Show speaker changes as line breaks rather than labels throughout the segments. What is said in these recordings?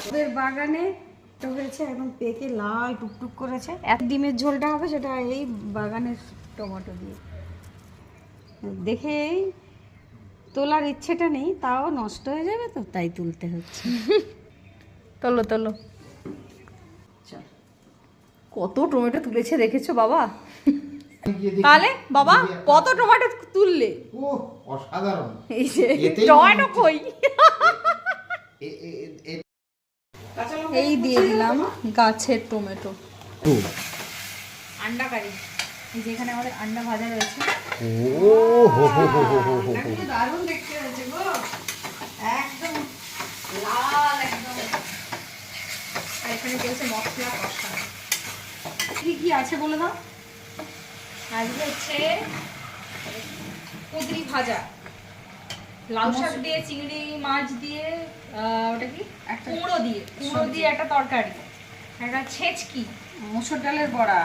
ওদের বাগানে হয়েছে এবং পেকে লাল টুকটুক করেছে। এত ডিমের ঝোলটা হবে সেটা এই বাগানের টমেটো দিয়ে। দেখেই তোলার ইচ্ছেটা নেই, তাও নষ্ট হয়ে যাবে তো, তাই তুলতে হচ্ছে।
তোলো তোলো। কত টমেটো তুলেছে দেখেছো বাবা? তাহলে বাবা কত টমেটো তুললে?
ও অসাধারণ।
এই যে টমেটো কই? এই দিয়ে দিলাম গাছের টমেটো। আন্ডা কারি, এই যে এখানে আমাদের আন্ডা ভাজা রয়েছে।
ও হো হো হো হো হো।
দারুণ দেখতে হয়েছে গো, একদম লাল একদম।
আর এখানে চলছে মশলা কষা।
কি কি আছে বলে দাও।
আজকে হচ্ছে কুঁদরি ভাজা, লাউ শাক দিয়ে, চিংড়ি মাছ দিয়ে, ওটা কি একটা কুমড়ো দিয়ে একটা তরকারি, একটা ছেচকি,
মসুর ডালের বড়া,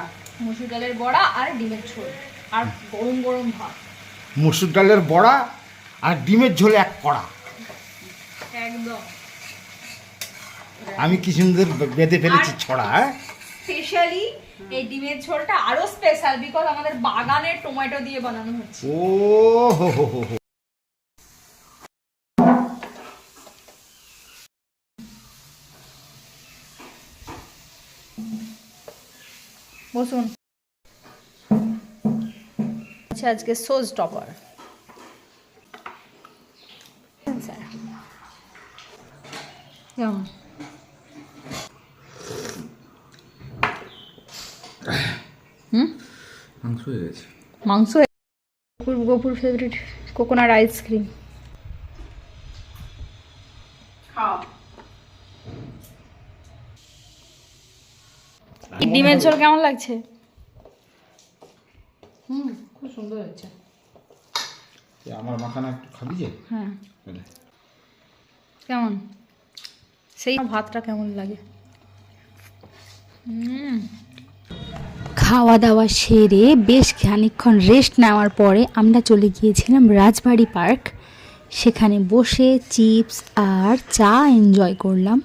মসুর ডালের বড়া আর ডিমের ঝোল, আর গরম গরম ভাত।
মসুর ডালের বড়া আর ডিমের ঝোল এক কড়া।
একদম
আমি কি সুন্দর বেঁধে ফেলেছি ছড়া। হ্যাঁ,
স্পেশালি এই ডিমের ঝোলটা আরো স্পেশাল বিকজ আমাদের বাগানের টমেটো দিয়ে বানানো হচ্ছে।
ও হো হো হো হো।
বসুন। আচ্ছা, আজকে সোজ টপার। কেমন?
মাংস হয়ে গেছে।
মাংস। গোপুর ফেভারিট কোকোনাট আইসক্রিম। ডিমের ঝোল কেমন লাগছে?
খুব সুন্দর হয়েছে।
আমার মাখানা একটু খাবি যে?
হ্যাঁ। কেমন সেই ভাতটা কেমন লাগে?
খাওয়া দাওয়া সেরে বেশ খানিকক্ষণ রেস্ট নেওয়ার পরে আমরা চলে গিয়েছিলাম রাজবাড়ি পার্ক। সেখানে বসে চিপস আর চা এনজয় করলাম,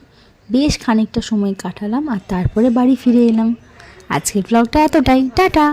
বেশ খানিকটা সময় কাটালাম আর তারপরে বাড়ি ফিরে এলাম। আজকের ব্লগটা এতটাই, টাটা।